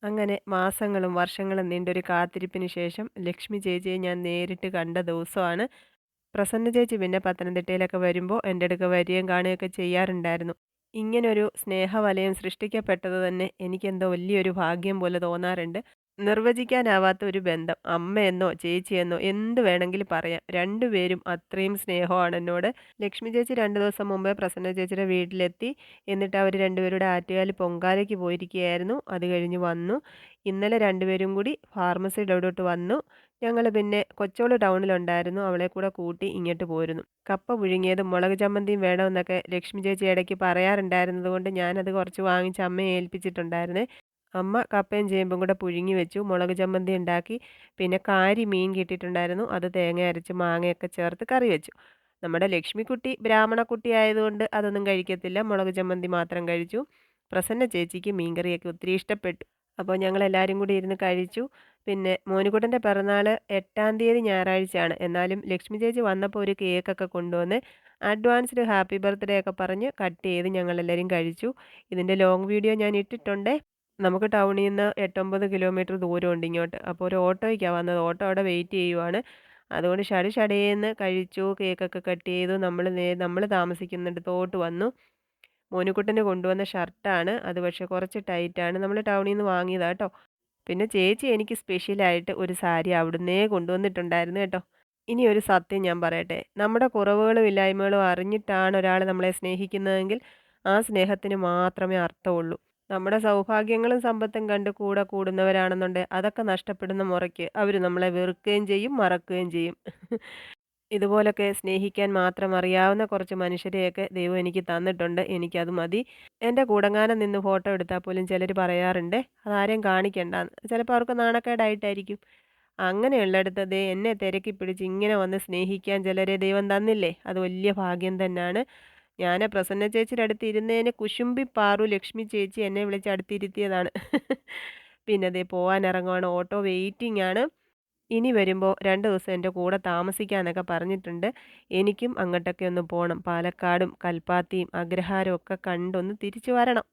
അങ്ങനെ മാസങ്ങളും വർഷങ്ങളും നീണ്ടൊരു കാത്തിരിപ്പിന് ശേഷം ലക്ഷ്മി ചേച്ചിയെ ഞാൻ നേരിട്ട് കണ്ട ദിവസമാണ്. പ്രസന്ന ചേച്ചി പിന്നെ പത്തനംതിട്ടയിലൊക്കെ വരുമ്പോൾ എൻ്റെ അടുക്ക വരികയും കാണുകയൊക്കെ ചെയ്യാറുണ്ടായിരുന്നു. ഇങ്ങനൊരു സ്നേഹവലയം സൃഷ്ടിക്കപ്പെട്ടത് തന്നെ എനിക്കെന്തോ വലിയൊരു ഭാഗ്യം പോലെ തോന്നാറുണ്ട്. നിർവചിക്കാനാവാത്ത ഒരു ബന്ധം. അമ്മയെന്നോ ചേച്ചിയെന്നോ എന്ത് വേണമെങ്കിലും പറയാം. രണ്ടുപേരും അത്രയും സ്നേഹമാണ് എന്നോട്. ലക്ഷ്മി ചേച്ചി 2 ദിവസം മുമ്പേ പ്രസന്ന ചേച്ചിയുടെ വീട്ടിലെത്തി. എന്നിട്ട് അവർ രണ്ടുപേരും ആറ്റുകാൽ പൊങ്കാലയ്ക്ക് പോയിരിക്കുകയായിരുന്നു. അത് കഴിഞ്ഞ് വന്നു. ഇന്നലെ രണ്ടുപേരും കൂടി ഫാർമസിയുടെ അവിടോട്ട് വന്നു. ഞങ്ങൾ പിന്നെ കൊച്ചോള് ടൗണിലുണ്ടായിരുന്നു. അവളെ കൂടെ കൂട്ടി ഇങ്ങോട്ട് പോരുന്നു. കപ്പ പുഴുങ്ങിയതും മുളക് ചമ്മന്തിയും വേണമെന്നൊക്കെ ലക്ഷ്മി ചേച്ചി ഇടയ്ക്ക് പറയാറുണ്ടായിരുന്നത് കൊണ്ട് ഞാനത് കുറച്ച് വാങ്ങിച്ച് അമ്മയെ ഏൽപ്പിച്ചിട്ടുണ്ടായിരുന്നേ. അമ്മ കപ്പയും ചേമ്പും കൂടെ പുഴുങ്ങി വെച്ചു. മുളക് ചമ്മന്തി ഉണ്ടാക്കി. പിന്നെ കാരി മീൻ കിട്ടിയിട്ടുണ്ടായിരുന്നു. അത് തേങ്ങ അരച്ച് മാങ്ങയൊക്കെ ചേർത്ത് കറി വെച്ചു. നമ്മുടെ ലക്ഷ്മിക്കുട്ടി ബ്രാഹ്മണക്കുട്ടി ആയതുകൊണ്ട് അതൊന്നും കഴിക്കത്തില്ല. മുളക് ചമ്മന്തി മാത്രം കഴിച്ചു. പ്രസന്ന ചേച്ചിക്ക് മീൻകറിയൊക്കെ ഒത്തിരി ഇഷ്ടപ്പെട്ടു. അപ്പോൾ ഞങ്ങളെല്ലാവരും കൂടി ഇരുന്ന് കഴിച്ചു. പിന്നെ മോനുകുട്ടൻ്റെ പിറന്നാൾ 8-ാം തീയതി ഞായറാഴ്ചയാണ്. എന്നാലും ലക്ഷ്മി ചേച്ചി വന്നപ്പോൾ ഒരു കേക്കൊക്കെ കൊണ്ടുവന്ന് അഡ്വാൻസ്ഡ് ഹാപ്പി ബർത്ത്ഡേ ഒക്കെ പറഞ്ഞ് കട്ട് ചെയ്ത് ഞങ്ങളെല്ലാവരും കഴിച്ചു. ഇതിൻ്റെ ലോങ് വീഡിയോ ഞാൻ ഇട്ടിട്ടുണ്ടേ. നമുക്ക് ടൗണിൽ നിന്ന് 8, 9 കിലോമീറ്റർ ദൂരമുണ്ട് ഇങ്ങോട്ട്. അപ്പോൾ ഒരു ഓട്ടോയ്ക്കാണ് വന്നത്. ഓട്ടോ അവിടെ വെയിറ്റ് ചെയ്യുവാണ്. അതുകൊണ്ട് ശടേന്ന് കഴിച്ചു. കേക്കൊക്കെ കട്ട് ചെയ്തു. നമ്മൾ താമസിക്കുന്നിടത്തോട്ട് വന്നു. മോനുകുട്ടന് കൊണ്ടുവന്ന ഷർട്ടാണ്. അത് പക്ഷേ കുറച്ച് ടൈറ്റാണ്. നമ്മൾ ടൗണിൽ നിന്ന് വാങ്ങിയതാ ട്ടോ. പിന്നെ ചേച്ചി എനിക്ക് സ്പെഷ്യലായിട്ട് ഒരു സാരി അവിടുന്നേ കൊണ്ടുവന്നിട്ടുണ്ടായിരുന്നു കേട്ടോ. ഇനി ഒരു സത്യം ഞാൻ പറയട്ടെ. നമ്മുടെ കുറവുകളും ഇല്ലായ്മകളും അറിഞ്ഞിട്ടാണ് ഒരാൾ നമ്മളെ സ്നേഹിക്കുന്നതെങ്കിൽ ആ സ്നേഹത്തിന് മാത്രമേ അർത്ഥമുള്ളൂ. നമ്മുടെ സൗഭാഗ്യങ്ങളും സമ്പത്തും കണ്ട് കൂടെ കൂടുന്നവരാണെന്നുണ്ടെ അതൊക്കെ നഷ്ടപ്പെടുന്ന മുറയ്ക്ക് അവർ നമ്മളെ വെറുക്കുകയും ചെയ്യും, മറക്കുകയും ചെയ്യും. ഇതുപോലൊക്കെ സ്നേഹിക്കാൻ മാത്രം അറിയാവുന്ന കുറച്ച് മനുഷ്യരെയൊക്കെ ദൈവം എനിക്ക് തന്നിട്ടുണ്ട്. എനിക്കത് മതി. എൻ്റെ കൂടെങ്ങാനം നിന്ന് ഫോട്ടോ എടുത്താൽ പോലും ചിലർ പറയാറുണ്ട് അതാരെയും കാണിക്കണ്ടാന്ന്. ചിലപ്പോൾ അവർക്ക് നാണക്കേടായിട്ടായിരിക്കും. അങ്ങനെയുള്ളിടത്ത് ദേ എന്നെ തിരക്കി പിടിച്ച് ഇങ്ങനെ വന്ന് സ്നേഹിക്കാൻ ചിലരെ ദൈവം തന്നില്ലേ? അത് വലിയ ഭാഗ്യം തന്നാണ്. ഞാൻ പ്രസന്ന ചേച്ചിയുടെ അടുത്ത് ഇരുന്നേന് കുശുമ്പി പാറു ലക്ഷ്മി ചേച്ചി എന്നെ വിളിച്ച് അടുത്തിരുത്തിയതാണ്. പിന്നെ ദേ പോവാനിറങ്ങുവാണ്. ഓട്ടോ വെയിറ്റിംഗ് ആണ്. ഇനി വരുമ്പോൾ 2 ദിവസം എൻ്റെ കൂടെ താമസിക്കാന്നൊക്കെ പറഞ്ഞിട്ടുണ്ട്. എനിക്കും അങ്ങോട്ടൊക്കെ ഒന്ന് പോണം. പാലക്കാടും കൽപ്പാത്തിയും അഗ്രഹാരവും ഒക്കെ കണ്ടൊന്ന് തിരിച്ചു വരണം.